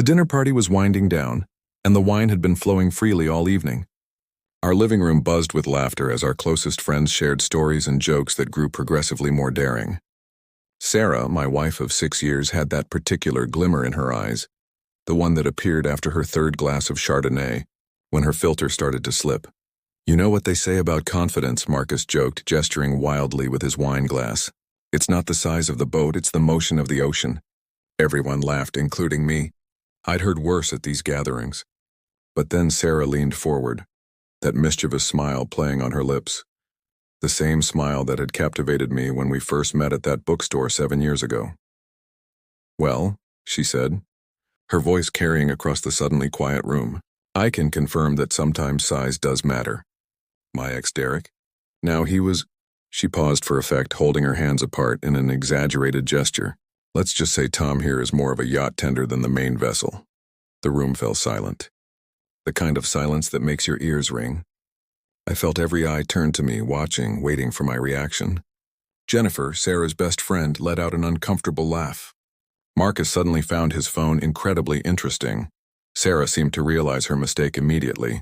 The dinner party was winding down, and the wine had been flowing freely all evening. Our living room buzzed with laughter as our closest friends shared stories and jokes that grew progressively more daring. Sarah, my wife of 6 years, had that particular glimmer in her eyes, the one that appeared after her third glass of Chardonnay, when her filter started to slip. "You know what they say about confidence," Marcus joked, gesturing wildly with his wine glass. "It's not the size of the boat, it's the motion of the ocean." Everyone laughed, including me. I'd heard worse at these gatherings. But then Sarah leaned forward, that mischievous smile playing on her lips. The same smile that had captivated me when we first met at that bookstore 7 years ago. "Well," she said, her voice carrying across the suddenly quiet room, "I can confirm that sometimes size does matter. My ex Derek? Now he was—" She paused for effect, holding her hands apart in an exaggerated gesture. "Let's just say Tom here is more of a yacht tender than the main vessel." The room fell silent. The kind of silence that makes your ears ring. I felt every eye turned to me, watching, waiting for my reaction. Jennifer, Sarah's best friend, let out an uncomfortable laugh. Marcus suddenly found his phone incredibly interesting. Sarah seemed to realize her mistake immediately.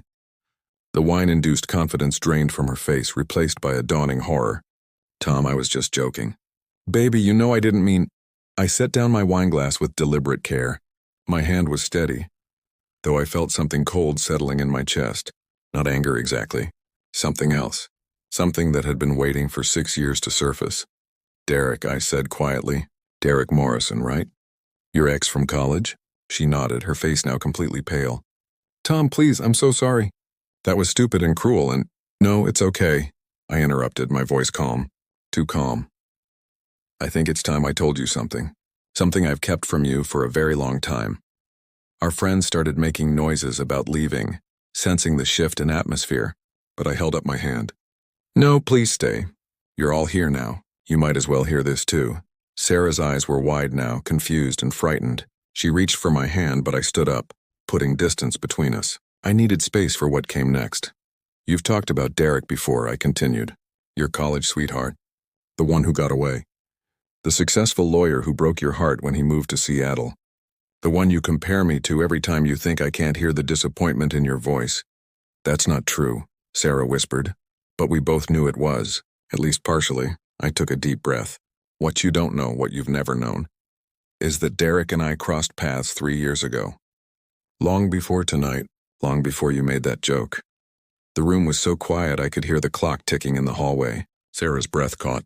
The wine-induced confidence drained from her face, replaced by a dawning horror. "Tom, I was just joking." "Baby, you know I didn't mean—" I set down my wineglass with deliberate care. My hand was steady, though I felt something cold settling in my chest. Not anger exactly. Something else. Something that had been waiting for 6 years to surface. "Derek," I said quietly. "Derek Morrison, right? Your ex from college?" She nodded, her face now completely pale. "Tom, please, I'm so sorry. That was stupid and cruel and—" "No, it's okay," I interrupted, my voice calm. Too calm. "I think it's time I told you something. Something I've kept from you for a very long time." Our friends started making noises about leaving, sensing the shift in atmosphere, but I held up my hand. "No, please stay. You're all here now. You might as well hear this too." Sarah's eyes were wide now, confused and frightened. She reached for my hand, but I stood up, putting distance between us. I needed space for what came next. "You've talked about Derek before," I continued. "Your college sweetheart. The one who got away. The successful lawyer who broke your heart when he moved to Seattle. The one you compare me to every time you think I can't hear the disappointment in your voice." "That's not true," Sarah whispered. "But we both knew it was, at least partially." I took a deep breath. "What you don't know, what you've never known, is that Derek and I crossed paths 3 years ago. Long before tonight, long before you made that joke." The room was so quiet I could hear the clock ticking in the hallway. Sarah's breath caught.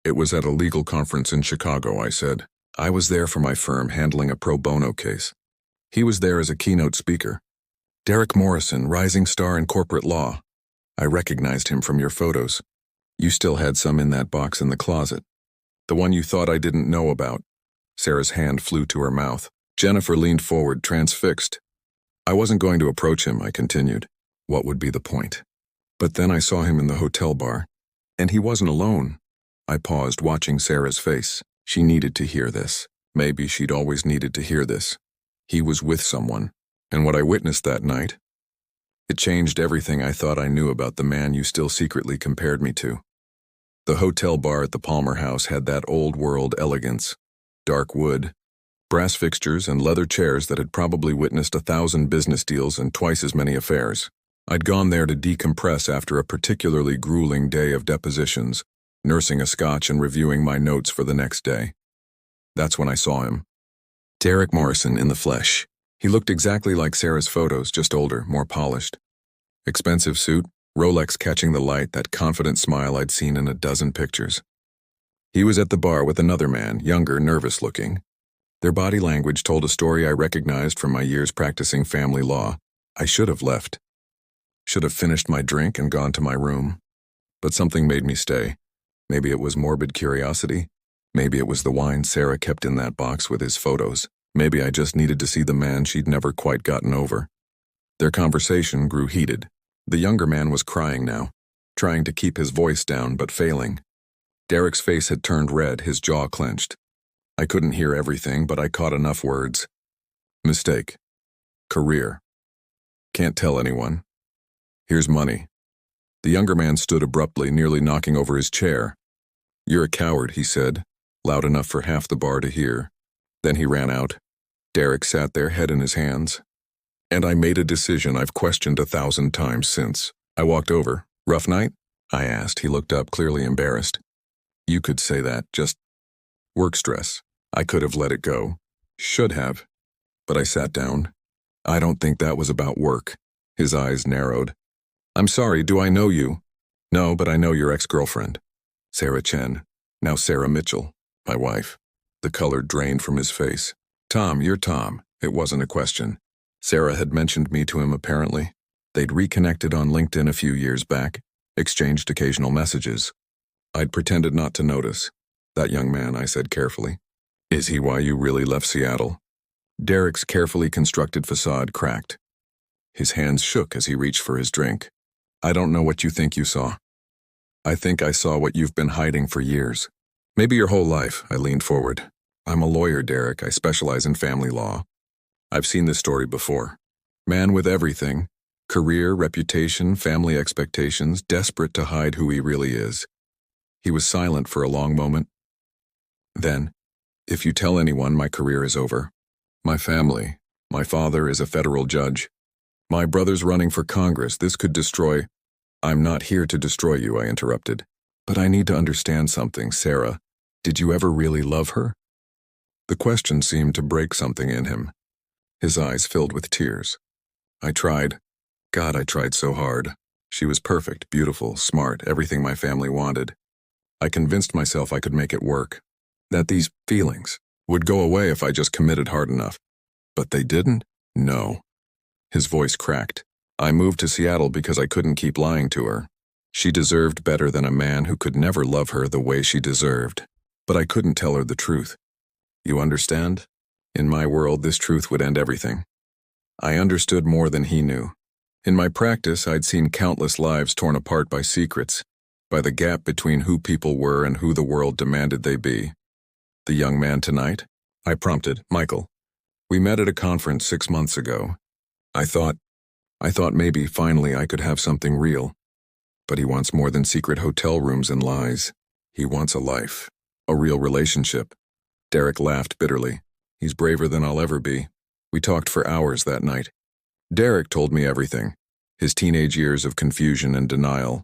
"It was at a legal conference in Chicago," I said. "I was there for my firm handling a pro bono case. He was there as a keynote speaker. Derek Morrison, rising star in corporate law. I recognized him from your photos. You still had some in that box in the closet. The one you thought I didn't know about." Sarah's hand flew to her mouth. Jennifer leaned forward, transfixed. "I wasn't going to approach him," I continued. What would be the point? But then I saw him in the hotel bar. And he wasn't alone. I paused, watching Sarah's face. She needed to hear this. Maybe she'd always needed to hear this. He was with someone. And what I witnessed that night, it changed everything I thought I knew about the man you still secretly compared me to. The hotel bar at the Palmer House had that old-world elegance. Dark wood, brass fixtures, and leather chairs that had probably witnessed 1,000 business deals and twice as many affairs. I'd gone there to decompress after a particularly grueling day of depositions, nursing a scotch and reviewing my notes for the next day. That's when I saw him. Derek Morrison in the flesh. He looked exactly like Sarah's photos, just older, more polished. Expensive suit, Rolex catching the light, that confident smile I'd seen in a dozen pictures. He was at the bar with another man, younger, nervous-looking. Their body language told a story I recognized from my years practicing family law. I should have left. Should have finished my drink and gone to my room. But something made me stay. Maybe it was morbid curiosity. Maybe it was the wine Sarah kept in that box with his photos. Maybe I just needed to see the man she'd never quite gotten over. Their conversation grew heated. The younger man was crying now, trying to keep his voice down but failing. Derek's face had turned red, his jaw clenched. I couldn't hear everything, but I caught enough words. Mistake. Career. Can't tell anyone. Here's money. The younger man stood abruptly, nearly knocking over his chair. "You're a coward," he said, loud enough for half the bar to hear. Then he ran out. Derek sat there, head in his hands. And I made a decision I've questioned 1,000 times since. I walked over. Rough night? I asked. He looked up, clearly embarrassed. You could say that, just work stress. I could have let it go. Should have. But I sat down. I don't think that was about work. His eyes narrowed. I'm sorry, do I know you? No, but I know your ex-girlfriend. Sarah Chen. Now Sarah Mitchell, my wife. The color drained from his face. Tom, you're Tom. It wasn't a question. Sarah had mentioned me to him apparently. They'd reconnected on LinkedIn a few years back, exchanged occasional messages. I'd pretended not to notice. That young man, I said carefully. Is he why you really left Seattle? Derek's carefully constructed facade cracked. His hands shook as he reached for his drink. I don't know what you think you saw. I think I saw what you've been hiding for years. Maybe your whole life, I leaned forward. I'm a lawyer, Derek. I specialize in family law. I've seen this story before. Man with everything. Career, reputation, family expectations, desperate to hide who he really is. He was silent for a long moment. Then, if you tell anyone, my career is over. My family. My father is a federal judge. My brother's running for Congress. This could destroy... I'm not here to destroy you, I interrupted. But I need to understand something, Sarah. Did you ever really love her? The question seemed to break something in him. His eyes filled with tears. I tried. God, I tried so hard. She was perfect, beautiful, smart, everything my family wanted. I convinced myself I could make it work. That these feelings would go away if I just committed hard enough. But they didn't? No. His voice cracked. I moved to Seattle because I couldn't keep lying to her. She deserved better than a man who could never love her the way she deserved. But I couldn't tell her the truth. You understand? In my world, this truth would end everything. I understood more than he knew. In my practice, I'd seen countless lives torn apart by secrets, by the gap between who people were and who the world demanded they be. The young man tonight? I prompted. Michael. We met at a conference 6 months ago. I thought maybe finally I could have something real. But he wants more than secret hotel rooms and lies. He wants a life. A real relationship. Derek laughed bitterly. He's braver than I'll ever be. We talked for hours that night. Derek told me everything. His teenage years of confusion and denial.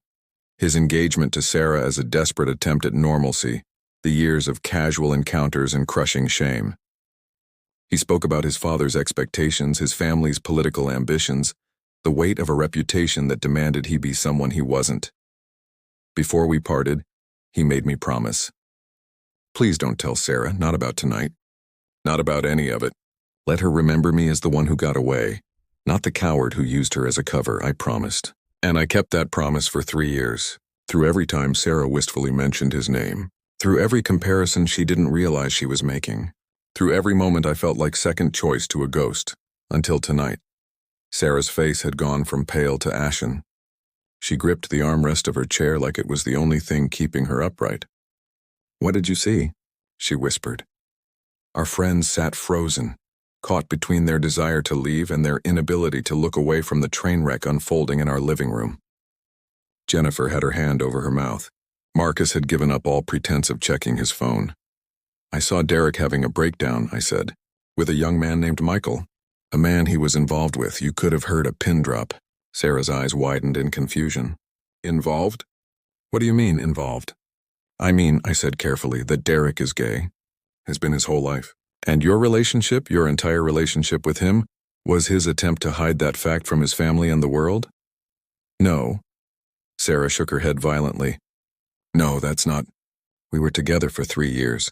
His engagement to Sarah as a desperate attempt at normalcy. The years of casual encounters and crushing shame. He spoke about his father's expectations, his family's political ambitions, the weight of a reputation that demanded he be someone he wasn't. Before we parted, he made me promise. Please don't tell Sarah, not about tonight. Not about any of it. Let her remember me as the one who got away, not the coward who used her as a cover, I promised. And I kept that promise for 3 years, through every time Sarah wistfully mentioned his name, through every comparison she didn't realize she was making, through every moment I felt like second choice to a ghost, until tonight. Sarah's face had gone from pale to ashen. She gripped the armrest of her chair like it was the only thing keeping her upright. What did you see? She whispered. Our friends sat frozen, caught between their desire to leave and their inability to look away from the train wreck unfolding in our living room. Jennifer had her hand over her mouth. Marcus had given up all pretense of checking his phone. I saw Derek having a breakdown, I said, with a young man named Michael. A man he was involved with. You could have heard a pin drop. Sarah's eyes widened in confusion. Involved? What do you mean, involved? I mean, I said carefully, that Derek is gay. Has been his whole life. And your relationship, your entire relationship with him, was his attempt to hide that fact from his family and the world? No. Sarah shook her head violently. No, that's not. We were together for 3 years.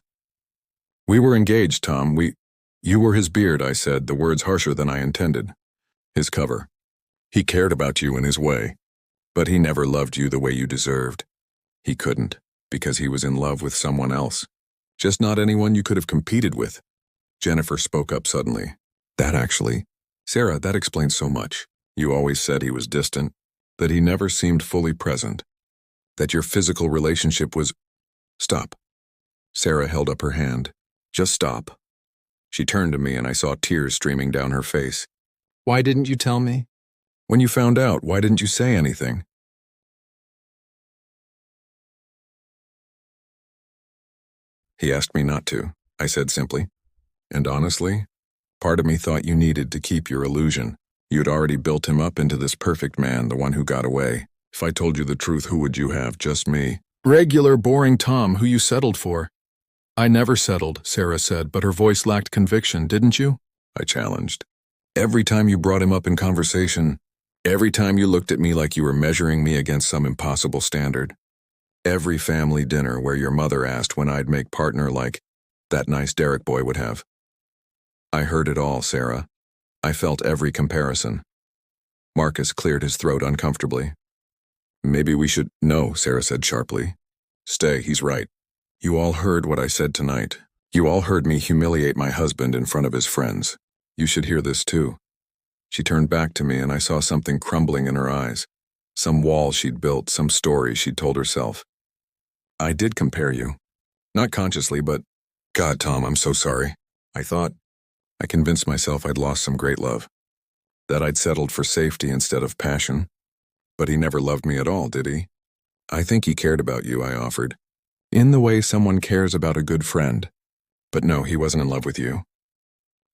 We were engaged, Tom. You were his beard, I said, the words harsher than I intended. His cover. He cared about you in his way, but he never loved you the way you deserved. He couldn't, because he was in love with someone else. Just not anyone you could have competed with. Jennifer spoke up suddenly. Sarah, that explains so much. You always said he was distant, that he never seemed fully present, that your physical relationship was... Stop. Sarah held up her hand. Just stop. She turned to me and I saw tears streaming down her face. Why didn't you tell me? When you found out, why didn't you say anything? He asked me not to, I said simply. And honestly, Part of me thought you needed to keep your illusion. You'd already built him up into this perfect man, the one who got away. If I told you the truth, who would you have? Just me. Regular, boring Tom, who you settled for. I never settled, Sarah said, but her voice lacked conviction, didn't you? I challenged. Every time you brought him up in conversation, every time you looked at me like you were measuring me against some impossible standard, every family dinner where your mother asked when I'd make partner like that nice Derek boy would have. I heard it all, Sarah. I felt every comparison. Marcus cleared his throat uncomfortably. Maybe we should— No, Sarah said sharply. Stay, he's right. You all heard what I said tonight. You all heard me humiliate my husband in front of his friends. You should hear this too. She turned back to me and I saw something crumbling in her eyes. Some wall she'd built, some story she'd told herself. I did compare you. Not consciously, but— God, Tom, I'm so sorry. I convinced myself I'd lost some great love. That I'd settled for safety instead of passion. But he never loved me at all, did he? I think he cared about you, I offered. In the way someone cares about a good friend. But no, he wasn't in love with you.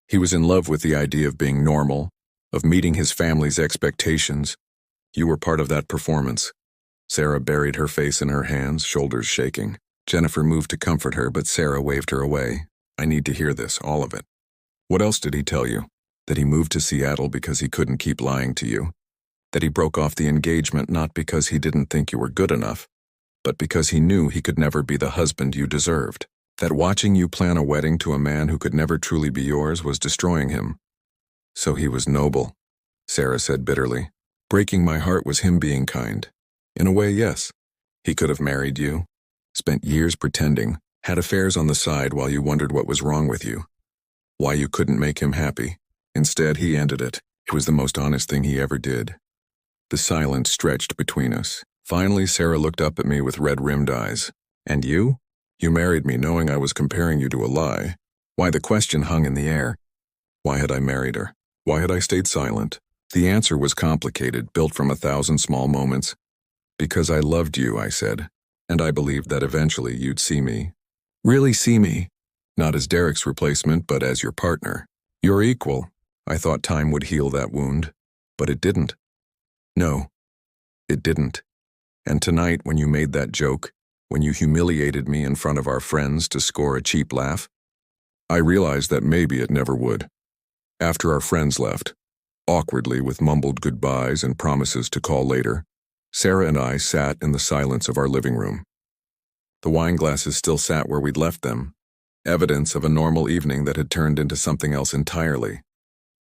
He was in love with the idea of being normal, of meeting his family's expectations. You were part of that performance. Sarah buried her face in her hands, shoulders shaking. Jennifer moved to comfort her, but Sarah waved her away. I need to hear this, all of it. What else did he tell you? That he moved to Seattle because he couldn't keep lying to you? That he broke off the engagement not because he didn't think you were good enough, but because he knew he could never be the husband you deserved? That watching you plan a wedding to a man who could never truly be yours was destroying him? So he was noble, Sarah said bitterly. Breaking my heart was him being kind. In a way, yes. He could have married you, spent years pretending, had affairs on the side while you wondered what was wrong with you, why you couldn't make him happy. Instead, he ended it. It was the most honest thing he ever did. The silence stretched between us. Finally, Sarah looked up at me with red-rimmed eyes. And you? You married me knowing I was comparing you to a lie. Why? The question hung in the air. Why had I married her? Why had I stayed silent? The answer was complicated, built from 1,000 small moments. Because I loved you, I said, and I believed that eventually you'd see me. Really see me. Not as Derek's replacement, but as your partner. Your equal. I thought time would heal that wound, but it didn't. No, it didn't. And tonight, when you made that joke, when you humiliated me in front of our friends to score a cheap laugh, I realized that maybe it never would. After our friends left, awkwardly with mumbled goodbyes and promises to call later, Sarah and I sat in the silence of our living room. The wine glasses still sat where we'd left them, evidence of a normal evening that had turned into something else entirely.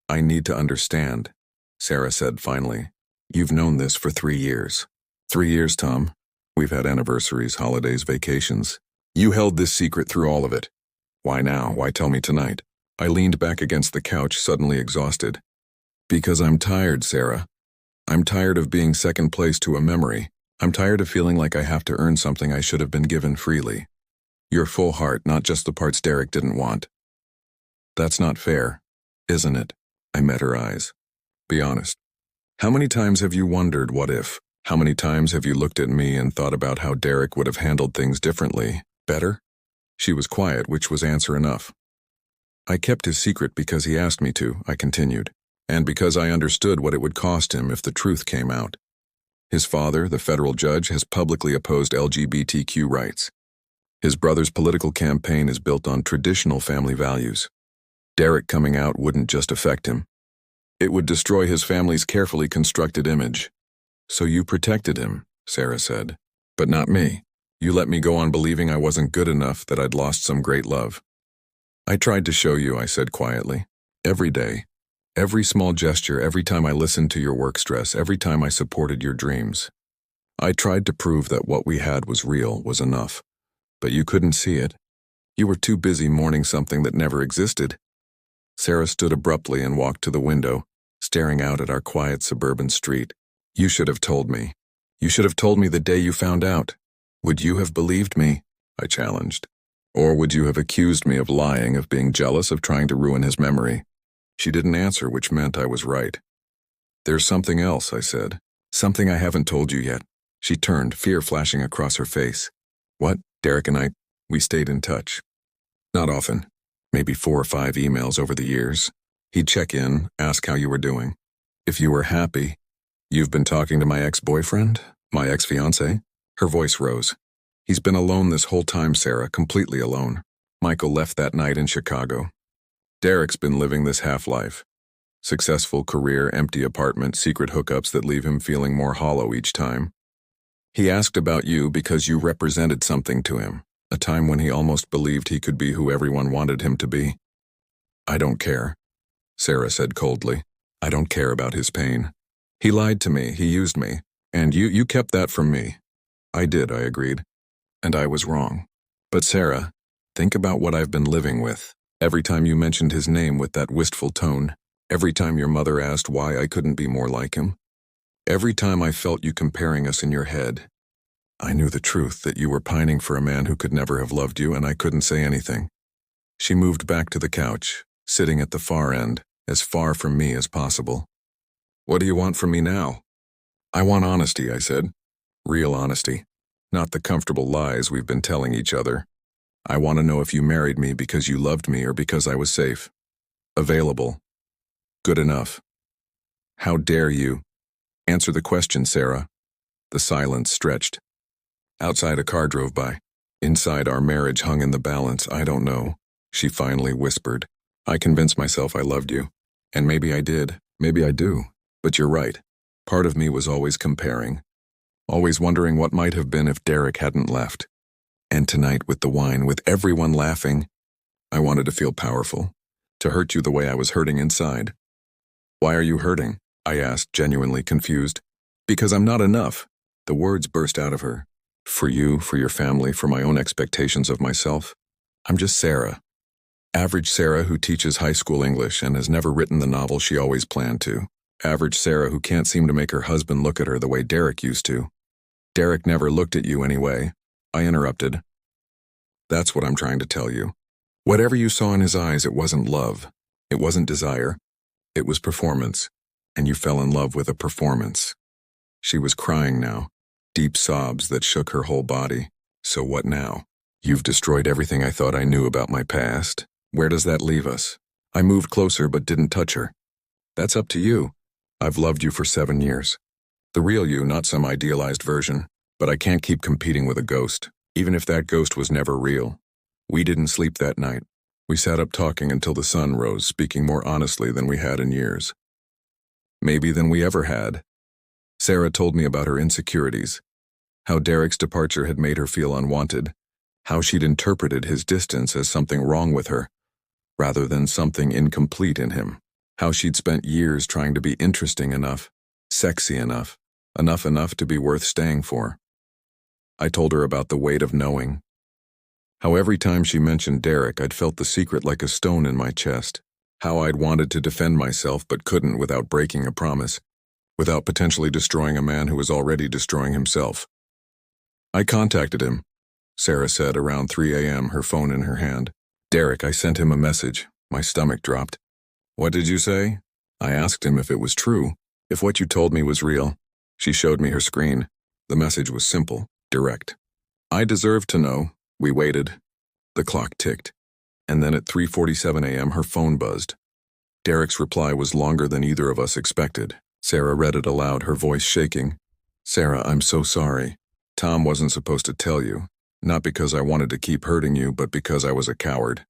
I need to understand, Sarah said finally. You've known this for 3 years. 3 years, Tom. We've had anniversaries, holidays, vacations. You held this secret through all of it. Why now? Why tell me tonight? I leaned back against the couch, suddenly exhausted. Because I'm tired, Sarah. I'm tired of being second place to a memory. I'm tired of feeling like I have to earn something I should have been given freely. Your full heart, not just the parts Derek didn't want. That's not fair, isn't it? I met her eyes. Be honest. How many times have you wondered what if? How many times have you looked at me and thought about how Derek would have handled things differently, better? She was quiet, which was answer enough. I kept his secret because he asked me to, I continued, and because I understood what it would cost him if the truth came out. His father, the federal judge, has publicly opposed LGBTQ rights. His brother's political campaign is built on traditional family values. Derek coming out wouldn't just affect him. It would destroy his family's carefully constructed image. So you protected him, Sarah said. But not me. You let me go on believing I wasn't good enough, that I'd lost some great love. I tried to show you, I said quietly. Every day. Every small gesture, every time I listened to your work stress, every time I supported your dreams. I tried to prove that what we had was real, was enough. But you couldn't see it. You were too busy mourning something that never existed. Sarah stood abruptly and walked to the window, staring out at our quiet suburban street. You should have told me. You should have told me the day you found out. Would you have believed me? I challenged. Or would you have accused me of lying, of being jealous, of trying to ruin his memory? She didn't answer, which meant I was right. There's something else, I said. Something I haven't told you yet. She turned, fear flashing across her face. What? Derek and I, we stayed in touch. Not often. Maybe 4 or 5 emails over the years. He'd check in, ask how you were doing. If you were happy. You've been talking to my ex-boyfriend? My ex-fiancé? Her voice rose. He's been alone this whole time, Sarah, completely alone. Michael left that night in Chicago. Derek's been living this half-life. Successful career, empty apartment, secret hookups that leave him feeling more hollow each time. He asked about you because you represented something to him, a time when he almost believed he could be who everyone wanted him to be. I don't care, Sarah said coldly. I don't care about his pain. He lied to me, he used me, and you kept that from me. I did, I agreed. And I was wrong. But Sarah, think about what I've been living with. Every time you mentioned his name with that wistful tone, every time your mother asked why I couldn't be more like him, every time I felt you comparing us in your head, I knew the truth that you were pining for a man who could never have loved you, and I couldn't say anything. She moved back to the couch, sitting at the far end, as far from me as possible. What do you want from me now? I want honesty, I said. Real honesty. Not the comfortable lies we've been telling each other. I want to know if you married me because you loved me or because I was safe. Available. Good enough. How dare you? Answer the question, Sarah. The silence stretched. Outside, a car drove by. Inside, our marriage hung in the balance. I don't know, she finally whispered. I convinced myself I loved you. And maybe I did. Maybe I do. But you're right. Part of me was always comparing. Always wondering what might have been if Derek hadn't left. And tonight, with the wine, with everyone laughing, I wanted to feel powerful. To hurt you the way I was hurting inside. Why are you hurting? I asked, genuinely confused. Because I'm not enough. The words burst out of her. For you, for your family, for my own expectations of myself. I'm just Sarah. Average Sarah who teaches high school English and has never written the novel she always planned to. Average Sarah who can't seem to make her husband look at her the way Derek used to. Derek never looked at you anyway. I interrupted. That's what I'm trying to tell you. Whatever you saw in his eyes, it wasn't love. It wasn't desire. It was performance. And you fell in love with a performance. She was crying now. Deep sobs that shook her whole body. So what now? You've destroyed everything I thought I knew about my past. Where does that leave us? I moved closer but didn't touch her. That's up to you. I've loved you for 7 years. The real you, not some idealized version. But I can't keep competing with a ghost, even if that ghost was never real. We didn't sleep that night. We sat up talking until the sun rose, speaking more honestly than we had in years. Maybe than we ever had. Sarah told me about her insecurities. How Derek's departure had made her feel unwanted. How she'd interpreted his distance as something wrong with her, rather than something incomplete in him. How she'd spent years trying to be interesting enough, sexy enough to be worth staying for. I told her about the weight of knowing. How every time she mentioned Derek, I'd felt the secret like a stone in my chest. How I'd wanted to defend myself but couldn't without breaking a promise, without potentially destroying a man who was already destroying himself. I contacted him, Sarah said around 3 a.m., her phone in her hand. Derek, I sent him a message. My stomach dropped. What did you say? I asked him if it was true, if what you told me was real. She showed me her screen. The message was simple, direct. I deserved to know. We waited. The clock ticked. And then at 3:47 a.m. her phone buzzed. Derek's reply was longer than either of us expected. Sarah read it aloud, her voice shaking. Sarah, I'm so sorry. Tom wasn't supposed to tell you. Not because I wanted to keep hurting you, but because I was a coward.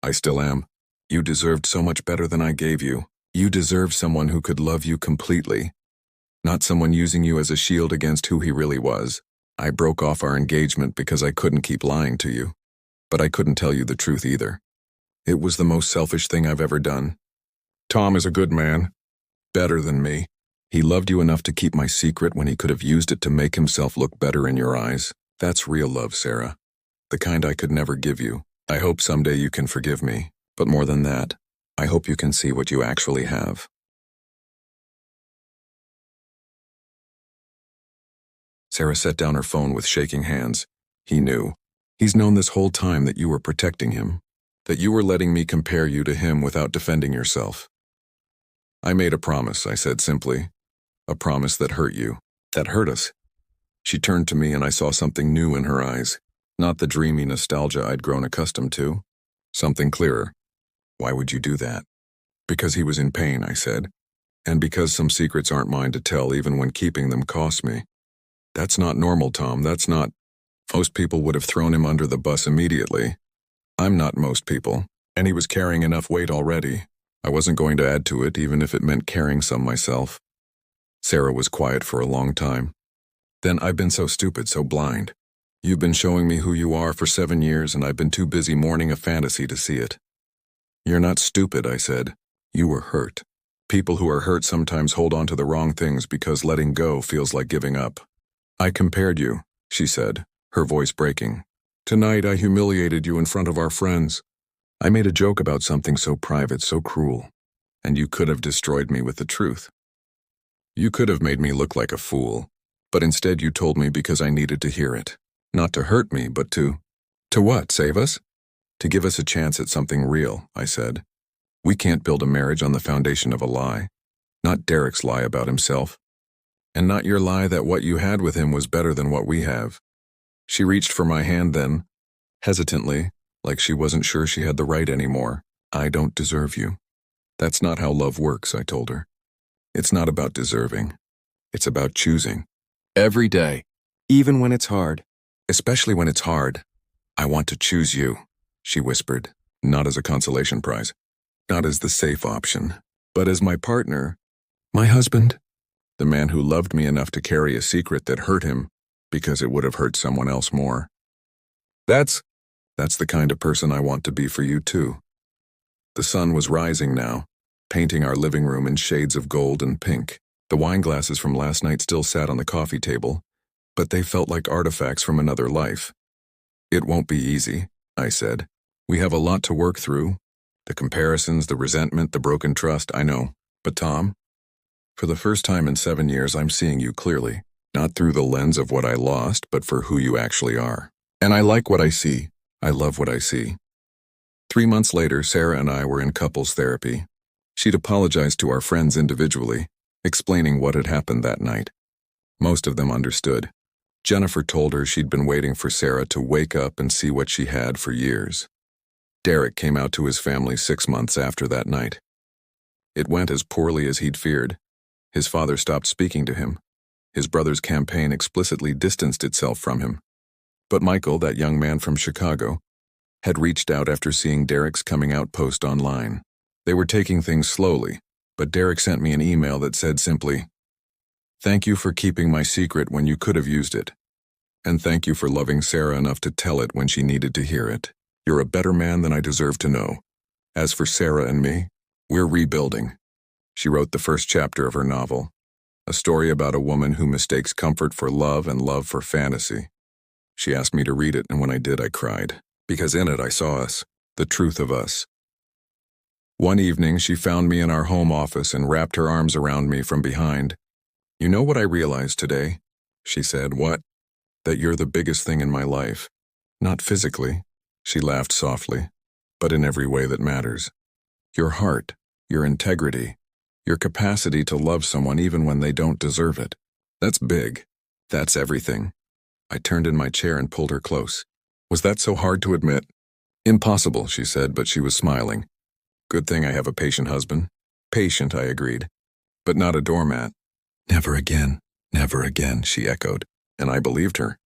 I still am. You deserved so much better than I gave you. You deserved someone who could love you completely. Not someone using you as a shield against who he really was. I broke off our engagement because I couldn't keep lying to you. But I couldn't tell you the truth either. It was the most selfish thing I've ever done. Tom is a good man. Better than me. He loved you enough to keep my secret when he could have used it to make himself look better in your eyes. That's real love, Sarah. The kind I could never give you. I hope someday you can forgive me. But more than that, I hope you can see what you actually have. Sarah set down her phone with shaking hands. He knew. He's known this whole time that you were protecting him. That you were letting me compare you to him without defending yourself. I made a promise, I said simply. A promise that hurt you. That hurt us. She turned to me and I saw something new in her eyes. Not the dreamy nostalgia I'd grown accustomed to. Something clearer. Why would you do that? Because he was in pain, I said. And because some secrets aren't mine to tell even when keeping them costs me. That's not normal, Tom, that's not. Most people would have thrown him under the bus immediately. I'm not most people, and he was carrying enough weight already. I wasn't going to add to it, even if it meant carrying some myself. Sarah was quiet for a long time. Then I've been so stupid, so blind. You've been showing me who you are for 7 years, and I've been too busy mourning a fantasy to see it. You're not stupid, I said. You were hurt. People who are hurt sometimes hold on to the wrong things because letting go feels like giving up. I compared you, she said, her voice breaking. Tonight I humiliated you in front of our friends. I made a joke about something so private, so cruel, and you could have destroyed me with the truth. You could have made me look like a fool, but instead you told me because I needed to hear it. Not to hurt me, but to what, save us? To give us a chance at something real, I said. We can't build a marriage on the foundation of a lie. Not Derek's lie about himself. And not your lie that what you had with him was better than what we have. She reached for my hand then, hesitantly, like she wasn't sure she had the right anymore. I don't deserve you. That's not how love works, I told her. It's not about deserving. It's about choosing. Every day, even when it's hard, especially when it's hard. I want to choose you, she whispered, not as a consolation prize, not as the safe option, but as my partner, my husband, the man who loved me enough to carry a secret that hurt him because it would have hurt someone else more. That's the kind of person I want to be for you too. The sun was rising now, painting our living room in shades of gold and pink. The wine glasses from last night still sat on the coffee table, but they felt like artifacts from another life. It won't be easy, I said. We have a lot to work through. The comparisons, the resentment, the broken trust, I know. But Tom, for the first time in 7 years, I'm seeing you clearly, not through the lens of what I lost, but for who you actually are. And I like what I see. I love what I see. 3 months later, Sarah and I were in couples therapy. She'd apologized to our friends individually, explaining what had happened that night. Most of them understood. Jennifer told her she'd been waiting for Sarah to wake up and see what she had for years. Derek came out to his family 6 months after that night. It went as poorly as he'd feared. His father stopped speaking to him. His brother's campaign explicitly distanced itself from him. But Michael, that young man from Chicago, had reached out after seeing Derek's coming out post online. They were taking things slowly, but Derek sent me an email that said simply, "Thank you for keeping my secret when you could have used it. And thank you for loving Sarah enough to tell it when she needed to hear it. You're a better man than I deserve to know. As for Sarah and me, we're rebuilding." She wrote the first chapter of her novel, a story about a woman who mistakes comfort for love and love for fantasy. She asked me to read it, and when I did, I cried, because in it I saw us, the truth of us. One evening, she found me in our home office and wrapped her arms around me from behind. "You know what I realized today?" she said. "What?" "That you're the biggest thing in my life. Not physically," she laughed softly, "but in every way that matters. Your heart, your integrity, your capacity to love someone even when they don't deserve it. That's big. That's everything." I turned in my chair and pulled her close. "Was that so hard to admit?" "Impossible," she said, but she was smiling. "Good thing I have a patient husband." "Patient," I agreed, "but not a doormat." Never again, she echoed, and I believed her.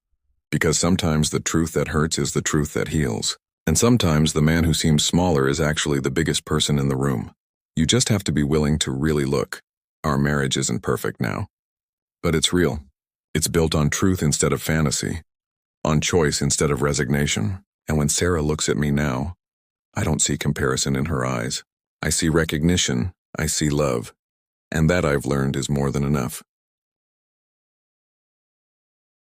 Because sometimes the truth that hurts is the truth that heals. And sometimes the man who seems smaller is actually the biggest person in the room. You just have to be willing to really look. Our marriage isn't perfect now. But it's real. It's built on truth instead of fantasy, on choice instead of resignation. And when Sarah looks at me now, I don't see comparison in her eyes. I see recognition. I see love. And that, I've learned, is more than enough.